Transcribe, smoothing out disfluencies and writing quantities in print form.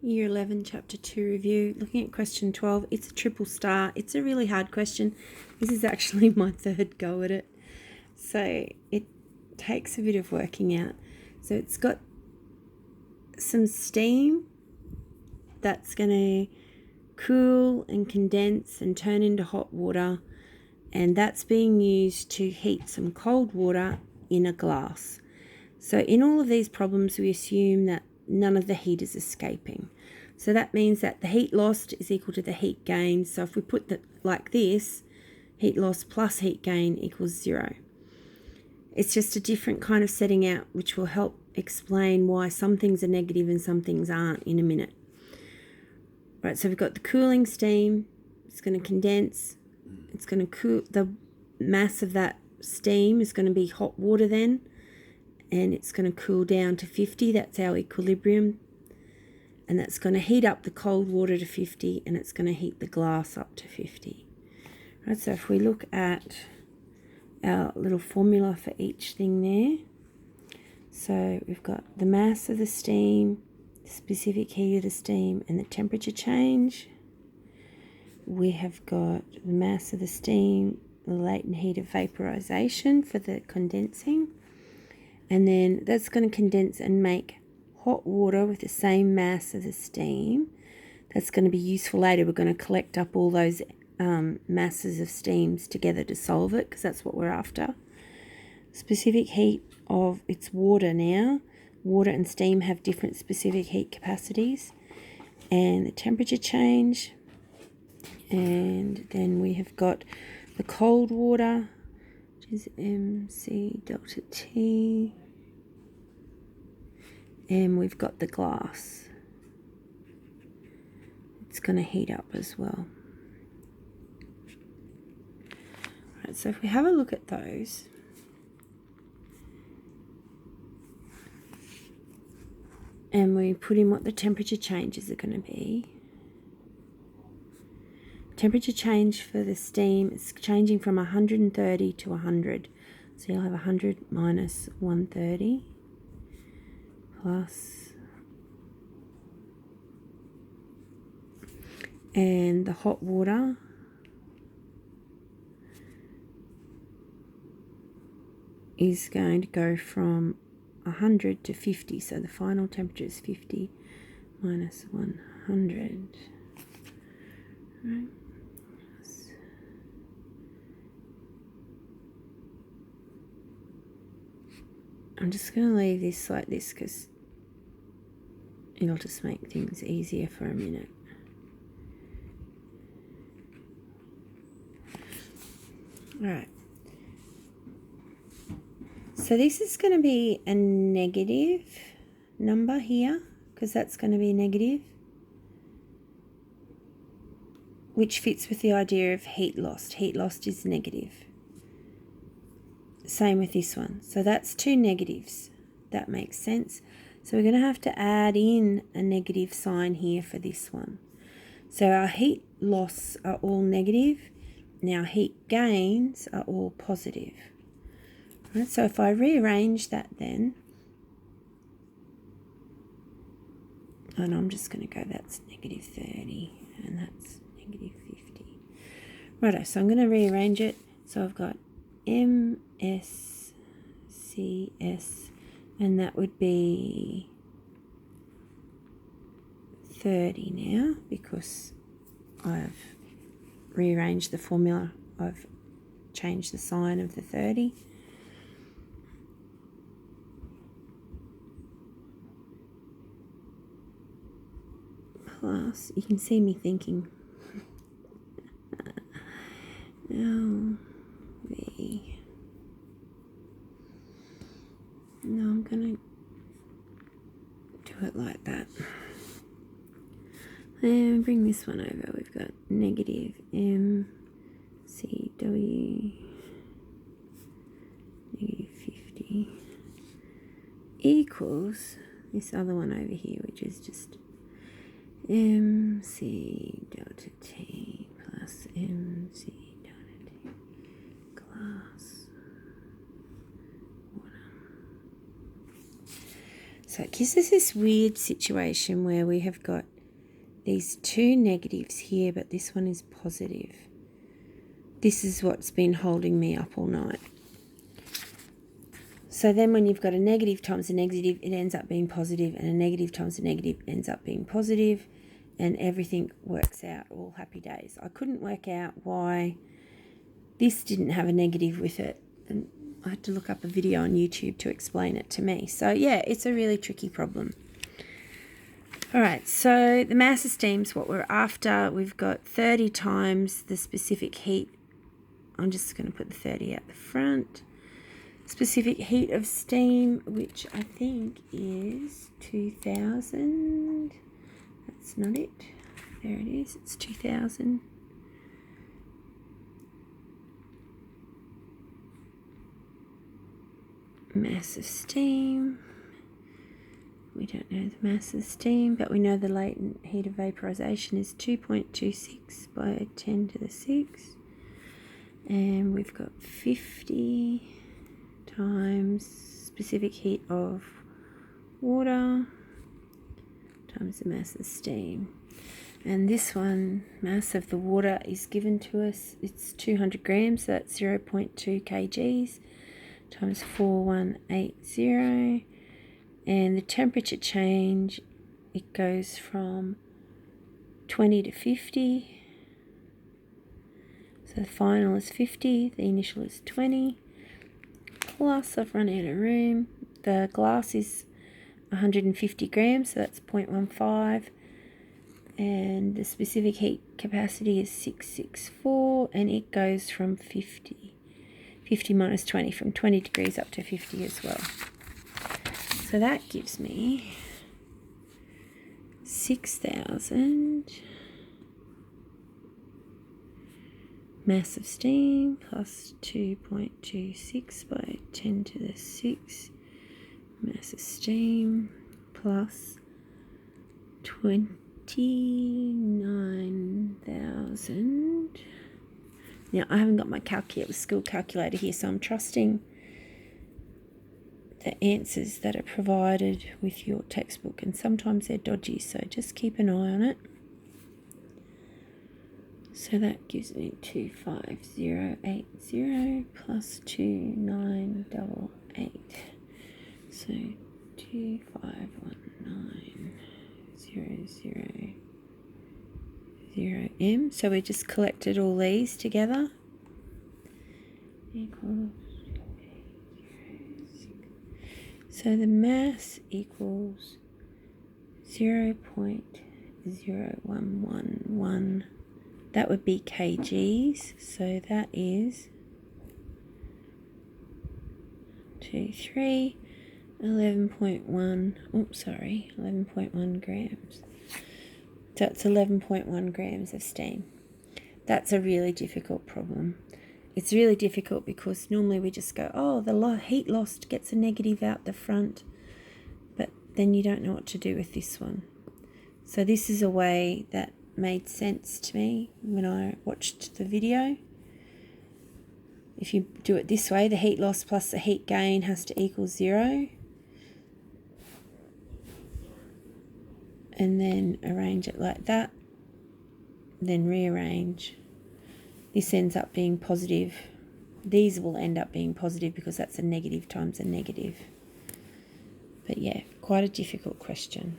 Year 11, Chapter 2 review. Looking at question 12, it's a triple star. It's a really hard question. This is actually my third go at it. So it takes a bit of working out. So it's got some steam that's going to cool and condense and turn into hot water. And that's being used to heat some cold water in a glass. So in all of these problems, we assume that none of the heat is escaping. So that means that the heat lost is equal to the heat gain. So if we put that like this, heat loss plus heat gain equals 0. It's just a different kind of setting out, which will help explain why some things are negative and some things aren't in a minute. Right, so we've got the cooling steam. It's going to condense. It's going to cool. The mass of that steam is going to be hot water then. And it's going to cool down to 50. That's our equilibrium. And that's going to heat up the cold water to 50, and it's going to heat the glass up to 50. Right, so if we look at our little formula for each thing there. So we've got the mass of the steam, the specific heat of the steam, and the temperature change. We have got the mass of the steam, the latent heat of vaporization for the condensing. And then that's going to condense and make hot water with the same mass of the steam. That's going to be useful later. We're going to collect up all those masses of steams together to solve it, because that's what we're after. Specific heat of its water now. Water and steam have different specific heat capacities. And the temperature change. And then we have got the cold water, which is MC delta T. And we've got the glass. It's going to heat up as well. Right, so if we have a look at those, and we put in what the temperature changes are going to be. Temperature change for the steam is changing from 130 to 100. So you'll have 100 minus 130. Plus, and the hot water is going to go from 100 to 50, so the final temperature is 50 minus 100. Right. I'm just going to leave this like this because it'll just make things easier for a minute. Alright. So this is going to be a negative number here, because that's going to be negative, which fits with the idea of heat lost. Heat lost is negative. Same with this one. So that's two negatives. That makes sense. So we're going to have to add in a negative sign here for this one. So our heat loss are all negative, and our heat gains are all positive. Right, so if I rearrange that then, and I'm just going to go, that's negative 30, and that's negative 50. Righto, so I'm going to rearrange it. So I've got MS, CS, and that would be 30 now, because I've rearranged the formula. I've changed the sign of the 30. Plus, you can see me thinking, no, I'm going to do it like that. And bring this one over. We've got negative MCW, negative 50, equals this other one over here, which is just MC delta T plus MC delta T glass water. So it gives us this weird situation where we have got these two negatives here, but this one is positive. This is what's been holding me up all night. So then when you've got a negative times a negative, it ends up being positive, and a negative times a negative ends up being positive, and everything works out, all happy days. I couldn't work out why this didn't have a negative with it, and I had to look up a video on YouTube to explain it to me. So yeah, it's a really tricky problem. All right, so the mass of steam is what we're after. We've got 30 times the specific heat. I'm just going to put the 30 out the front. Specific heat of steam, which I think is 2000. That's not it. There it is. It's 2000. Mass of steam. We don't know the mass of steam, but we know the latent heat of vaporization is 2.26 by 10 to the 6. And we've got 50 times specific heat of water times the mass of steam. And this one, mass of the water, is given to us. It's 200 grams, so that's 0.2 kgs times 4180. And the temperature change, it goes from 20 to 50. So the final is 50, the initial is 20. Plus, I've run out of room. The glass is 150 grams, so that's 0.15. And the specific heat capacity is 664, and it goes from 50 minus 20, from 20 degrees up to 50 as well. So that gives me 6,000 mass of steam plus 2.26 by 10 to the 6 mass of steam plus 29,000. Now, I haven't got my skill calculator here, so I'm trusting the answers that are provided with your textbook, and sometimes they're dodgy, so just keep an eye on it. So that gives me 25080 plus 2988. So 2519000M. So we just collected all these together. Equals. So the mass equals 0.0111. That would be kgs. So that is 11.1 grams. So it's 11.1 grams of steam. That's a really difficult problem. It's really difficult because normally we just go, oh, the heat lost gets a negative out the front, but then you don't know what to do with this one. So this is a way that made sense to me when I watched the video. If you do it this way, the heat loss plus the heat gain has to equal 0. And then arrange it like that. Then rearrange. This ends up being positive. These will end up being positive because that's a negative times a negative. But yeah, quite a difficult question.